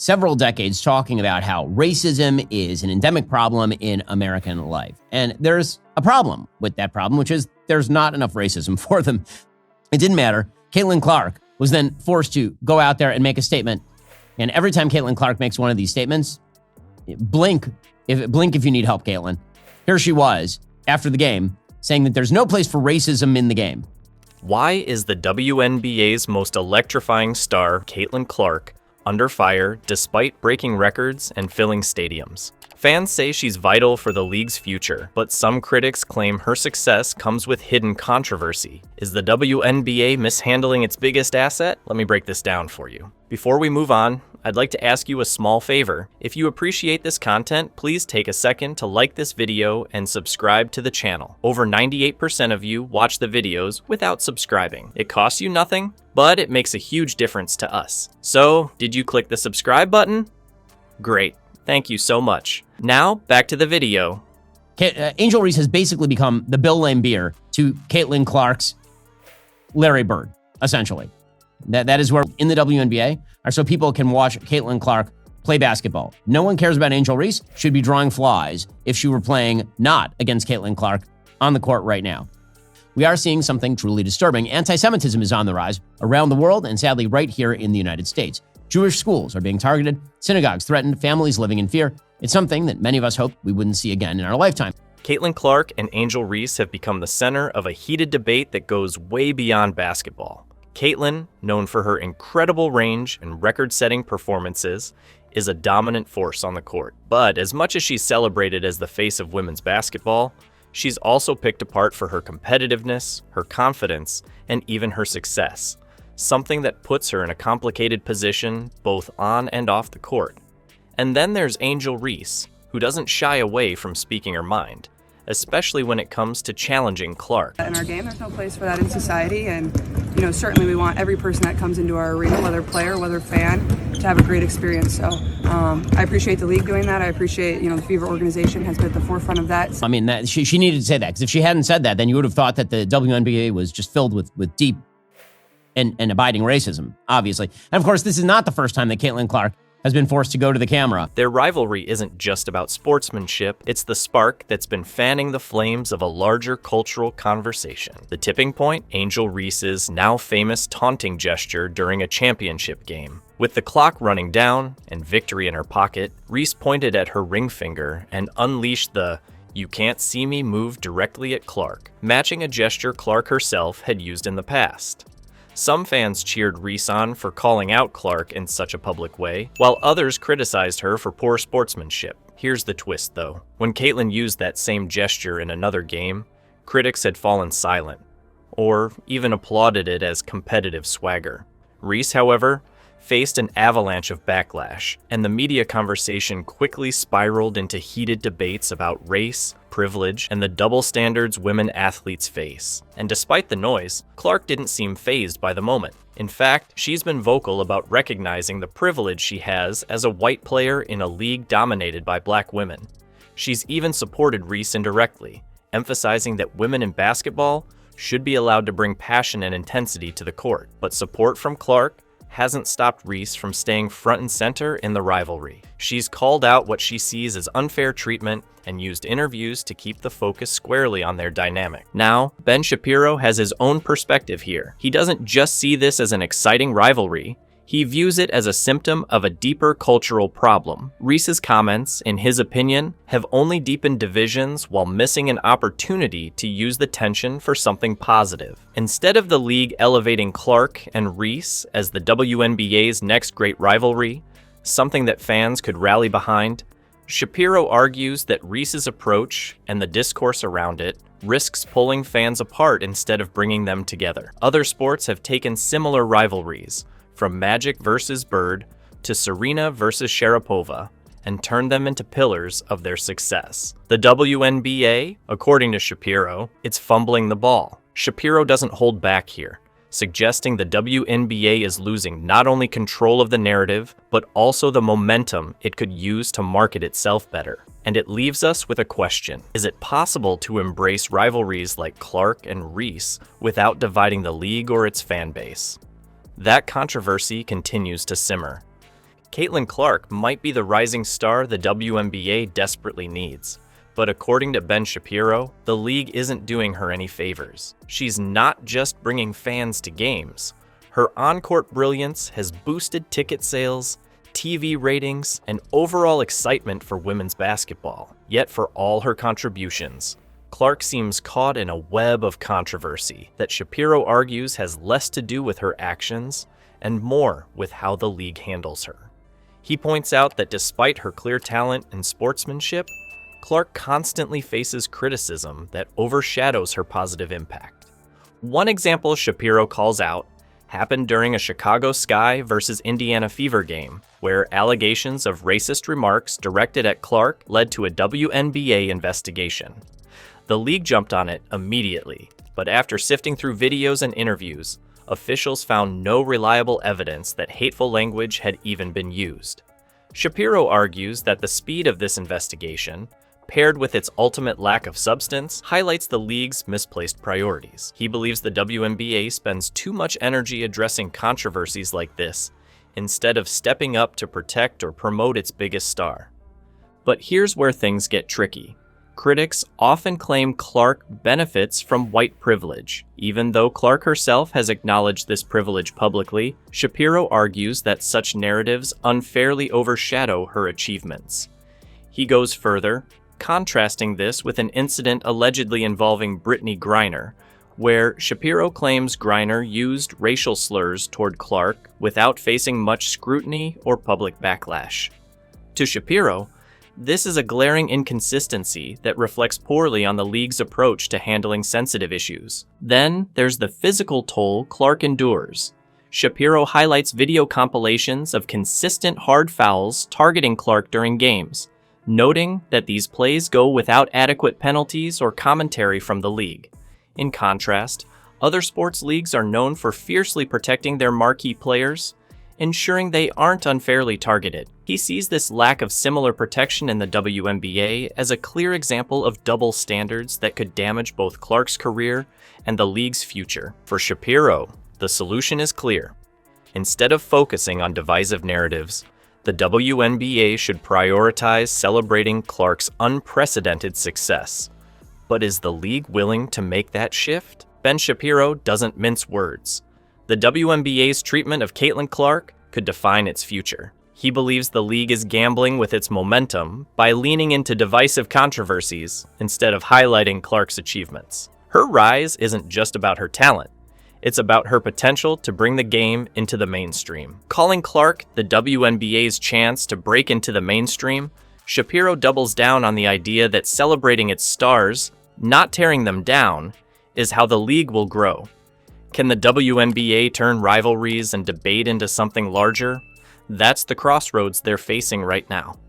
several decades talking about how racism is an endemic problem in American life. And there's a problem with that problem, which is there's not enough racism for them. It didn't matter. Caitlin Clark was then forced to go out there and make a statement. And every time Caitlin Clark makes one of these statements, blink if you need help, Caitlin. Here she was after the game saying that there's no place for racism in the game. Why is the WNBA's most electrifying star, Caitlin Clark, under fire despite breaking records and filling stadiums? Fans say she's vital for the league's future, but some critics claim her success comes with hidden controversy. Is the WNBA mishandling its biggest asset? Let me break this down for you. Before we move on, I'd like to ask you a small favor. If you appreciate this content, please take a second to like this video and subscribe to the channel. Over 98% of you watch the videos without subscribing. It costs you nothing, but it makes a huge difference to us. So, did you click the subscribe button? Great. Thank you so much. Now, back to the video. Angel Reese has basically become the Bill Laimbeer to Caitlin Clark's Larry Bird, essentially. That is where in the WNBA are so people can watch Caitlin Clark play basketball. No one cares about Angel Reese. Should be drawing flies if she were playing not against Caitlin Clark on the court right now. We are seeing something truly disturbing. Anti-Semitism is on the rise around the world and sadly right here in the United States. Jewish schools are being targeted, synagogues threatened, families living in fear. It's something that many of us hope we wouldn't see again in our lifetime. Caitlin Clark and Angel Reese have become the center of a heated debate that goes way beyond basketball. Caitlin, known for her incredible range and record-setting performances, is a dominant force on the court. But as much as she's celebrated as the face of women's basketball, she's also picked apart for her competitiveness, her confidence, and even her success. Something that puts her in a complicated position both on and off the court. And then there's Angel Reese, who doesn't shy away from speaking her mind, especially when it comes to challenging Clark. In our game, there's no place for that in society, and certainly we want every person that comes into our arena, whether player, whether fan, to have a great experience. So I appreciate the league doing that. I appreciate, the Fever organization has been at the forefront of that. I mean, she needed to say that, because if she hadn't said that, then you would have thought that the WNBA was just filled with deep and abiding racism, obviously. And of course, this is not the first time that Caitlin Clark has been forced to go to the camera. Their rivalry isn't just about sportsmanship, it's the spark that's been fanning the flames of a larger cultural conversation. The tipping point? Angel Reese's now famous taunting gesture during a championship game. With the clock running down and victory in her pocket, Reese pointed at her ring finger and unleashed the "you can't see me" move directly at Clark, matching a gesture Clark herself had used in the past. Some fans cheered Reese on for calling out Clark in such a public way, while others criticized her for poor sportsmanship. Here's the twist, though. When Caitlin used that same gesture in another game, critics had fallen silent, or even applauded it as competitive swagger. Reese, however, faced an avalanche of backlash, and the media conversation quickly spiraled into heated debates about race, privilege, and the double standards women athletes face. And despite the noise, Clark didn't seem fazed by the moment. In fact, she's been vocal about recognizing the privilege she has as a white player in a league dominated by black women. She's even supported Reese indirectly, emphasizing that women in basketball should be allowed to bring passion and intensity to the court. But support from Clark hasn't stopped Reese from staying front and center in the rivalry. She's called out what she sees as unfair treatment and used interviews to keep the focus squarely on their dynamic. Now, Ben Shapiro has his own perspective here. He doesn't just see this as an exciting rivalry, he views it as a symptom of a deeper cultural problem. Reese's comments, in his opinion, have only deepened divisions while missing an opportunity to use the tension for something positive. Instead of the league elevating Clark and Reese as the WNBA's next great rivalry, something that fans could rally behind, Shapiro argues that Reese's approach and the discourse around it risks pulling fans apart instead of bringing them together. Other sports have taken similar rivalries, from Magic versus Bird to Serena versus Sharapova, and turned them into pillars of their success. The WNBA, according to Shapiro, it's fumbling the ball. Shapiro doesn't hold back here, suggesting the WNBA is losing not only control of the narrative, but also the momentum it could use to market itself better. And it leaves us with a question. Is it possible to embrace rivalries like Clark and Reese without dividing the league or its fan base? That controversy continues to simmer. Caitlin Clark might be the rising star the WNBA desperately needs. But according to Ben Shapiro, the league isn't doing her any favors. She's not just bringing fans to games. Her on-court brilliance has boosted ticket sales, TV ratings, and overall excitement for women's basketball. Yet for all her contributions, Clark seems caught in a web of controversy that Shapiro argues has less to do with her actions and more with how the league handles her. He points out that despite her clear talent and sportsmanship, Clark constantly faces criticism that overshadows her positive impact. One example Shapiro calls out happened during a Chicago Sky versus Indiana Fever game, where allegations of racist remarks directed at Clark led to a WNBA investigation. The league jumped on it immediately, but after sifting through videos and interviews, officials found no reliable evidence that hateful language had even been used. Shapiro argues that the speed of this investigation, paired with its ultimate lack of substance, highlights the league's misplaced priorities. He believes the WNBA spends too much energy addressing controversies like this, instead of stepping up to protect or promote its biggest star. But here's where things get tricky. Critics often claim Clark benefits from white privilege. Even though Clark herself has acknowledged this privilege publicly, Shapiro argues that such narratives unfairly overshadow her achievements. He goes further, contrasting this with an incident allegedly involving Brittany Griner, where Shapiro claims Griner used racial slurs toward Clark without facing much scrutiny or public backlash. To Shapiro, this is a glaring inconsistency that reflects poorly on the league's approach to handling sensitive issues. Then there's the physical toll Clark endures. Shapiro highlights video compilations of consistent hard fouls targeting Clark during games, noting that these plays go without adequate penalties or commentary from the league. In contrast, other sports leagues are known for fiercely protecting their marquee players, ensuring they aren't unfairly targeted. He sees this lack of similar protection in the WNBA as a clear example of double standards that could damage both Clark's career and the league's future. For Shapiro, the solution is clear. Instead of focusing on divisive narratives, the WNBA should prioritize celebrating Clark's unprecedented success. But is the league willing to make that shift? Ben Shapiro doesn't mince words. The WNBA's treatment of Caitlin Clark could define its future. He believes the league is gambling with its momentum by leaning into divisive controversies instead of highlighting Clark's achievements. Her rise isn't just about her talent. It's about her potential to bring the game into the mainstream. Calling Clark the WNBA's chance to break into the mainstream, Shapiro doubles down on the idea that celebrating its stars, not tearing them down, is how the league will grow. Can the WNBA turn rivalries and debate into something larger? That's the crossroads they're facing right now.